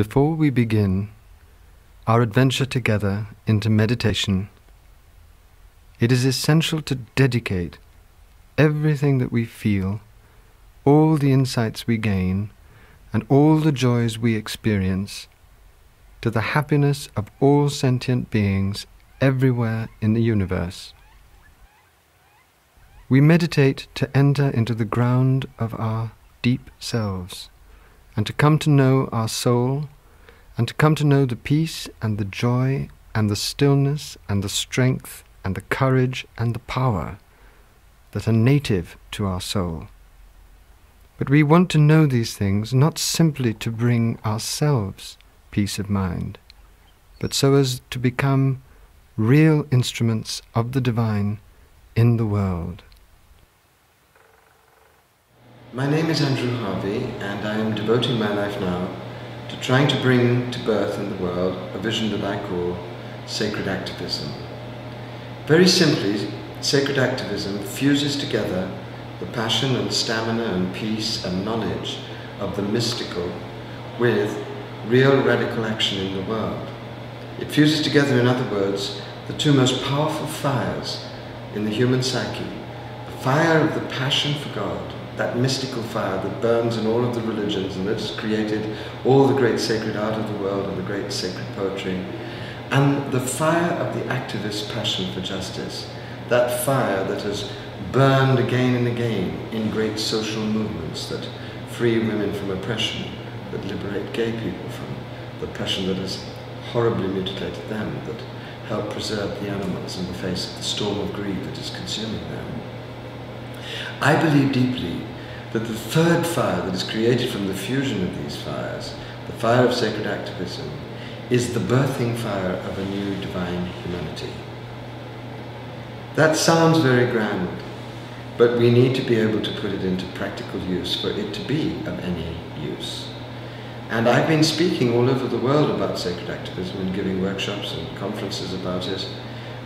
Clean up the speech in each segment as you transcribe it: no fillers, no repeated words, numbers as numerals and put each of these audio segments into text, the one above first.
Before we begin our adventure together into meditation, it is essential to dedicate everything that we feel, all the insights we gain, and all the joys we experience to the happiness of all sentient beings everywhere in the universe. We meditate to enter into the ground of our deep selves, and to come to know our soul, and to come to know the peace and the joy and the stillness and the strength and the courage and the power that are native to our soul. But we want to know these things not simply to bring ourselves peace of mind, but so as to become real instruments of the divine in the world. My name is Harvey, and I am devoting my life now to trying to bring to birth in the world a vision that I call Sacred Activism. Very simply, Sacred Activism fuses together the passion and stamina and peace and knowledge of the mystical with real radical action in the world. It fuses together, in other words, the two most powerful fires in the human psyche, the fire of the passion for God, that mystical fire that burns in all of the religions and that has created all the great sacred art of the world and the great sacred poetry, and the fire of the activist passion for justice, that fire that has burned again and again in great social movements that free women from oppression, that liberate gay people from the oppression that has horribly mutilated them, that help preserve the animals in the face of the storm of greed that is consuming them. I believe deeply that the third fire that is created from the fusion of these fires, the fire of sacred activism, is the birthing fire of a new divine humanity. That sounds very grand, but we need to be able to put it into practical use for it to be of any use. And I've been speaking all over the world about sacred activism and giving workshops and conferences about it.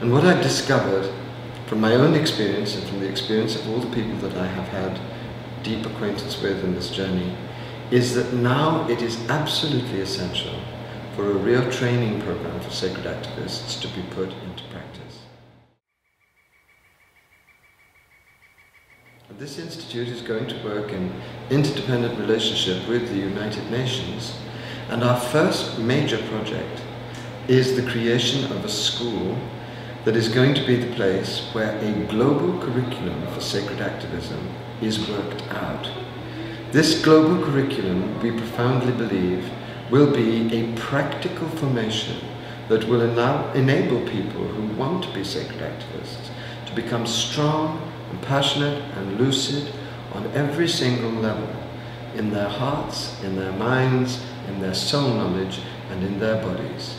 And what I've discovered from my own experience and from the experience of all the people that I have had deep acquaintance with in this journey is that now it is absolutely essential for a real training program for sacred activists to be put into practice. And this institute is going to work in interdependent relationship with the United Nations, and our first major project is the creation of a school that is going to be the place where a global curriculum for sacred activism is worked out. This global curriculum, we profoundly believe, will be a practical formation that will enable people who want to be sacred activists to become strong and passionate and lucid on every single level, in their hearts, in their minds, in their soul knowledge, and in their bodies.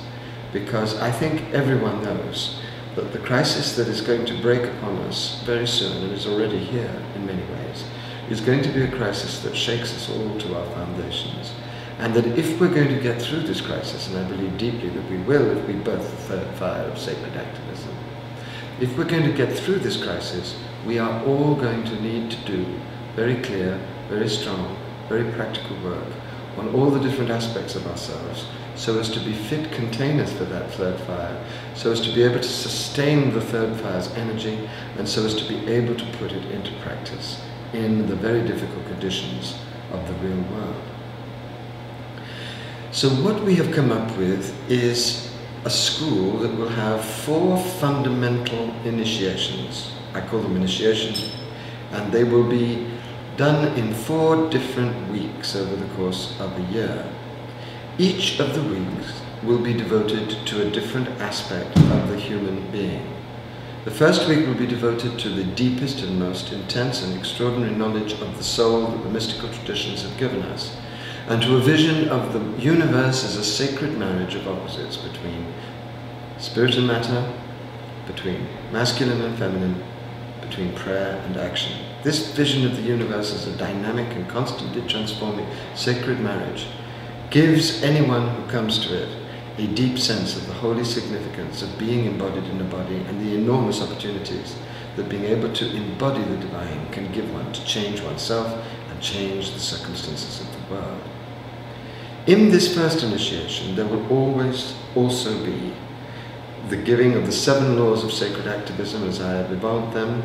Because I think everyone knows that the crisis that is going to break upon us very soon, and is already here in many ways, is going to be a crisis that shakes us all to our foundations. And that if we're going to get through this crisis, and I believe deeply that we will if we birth the third fire of sacred activism, if we're going to get through this crisis, we are all going to need to do very clear, very strong, very practical work on all the different aspects of ourselves, so as to be fit containers for that third fire, so as to be able to sustain the third fire's energy, and so as to be able to put it into practice in the very difficult conditions of the real world. So what we have come up with is a school that will have 4 fundamental initiations. I call them initiations, and they will be done in 4 different weeks over the course of a year. Each of the weeks will be devoted to a different aspect of the human being. The first week will be devoted to the deepest and most intense and extraordinary knowledge of the soul that the mystical traditions have given us, and to a vision of the universe as a sacred marriage of opposites between spirit and matter, between masculine and feminine, between prayer and action. This vision of the universe as a dynamic and constantly transforming sacred marriage gives anyone who comes to it a deep sense of the holy significance of being embodied in a body and the enormous opportunities that being able to embody the divine can give one to change oneself and change the circumstances of the world. In this first initiation, there will always also be the giving of the 7 laws of sacred activism as I have evolved them,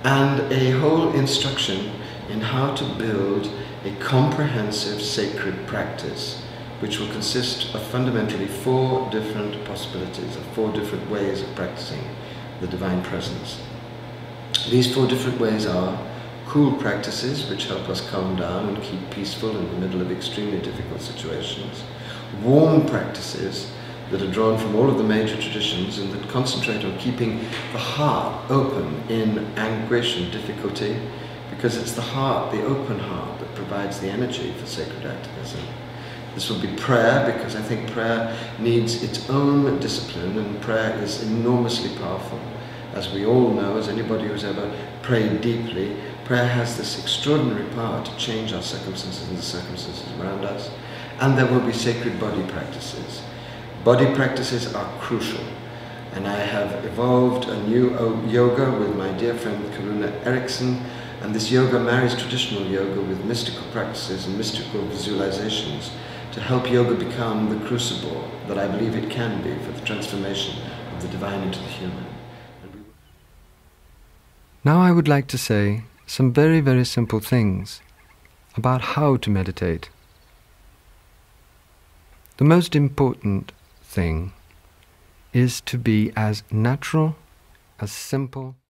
and a whole instruction in how to build a comprehensive sacred practice, which will consist of fundamentally 4 different possibilities, of 4 different ways of practicing the divine presence. These 4 different ways are cool practices, which help us calm down and keep peaceful in the middle of extremely difficult situations; warm practices that are drawn from all of the major traditions and that concentrate on keeping the heart open in anguish and difficulty, because it's the heart, the open heart, that provides the energy for sacred activism. This will be prayer, because I think prayer needs its own discipline, and prayer is enormously powerful. As we all know, as anybody who's ever prayed deeply, prayer has this extraordinary power to change our circumstances and the circumstances around us. And there will be sacred body practices. Body practices are crucial, and I have evolved a new yoga with my dear friend Karuna Eriksson, and this yoga marries traditional yoga with mystical practices and mystical visualizations to help yoga become the crucible that I believe it can be for the transformation of the divine into the human. Now I would like to say some very, very simple things about how to meditate. The most important thing is to be as natural, as simple,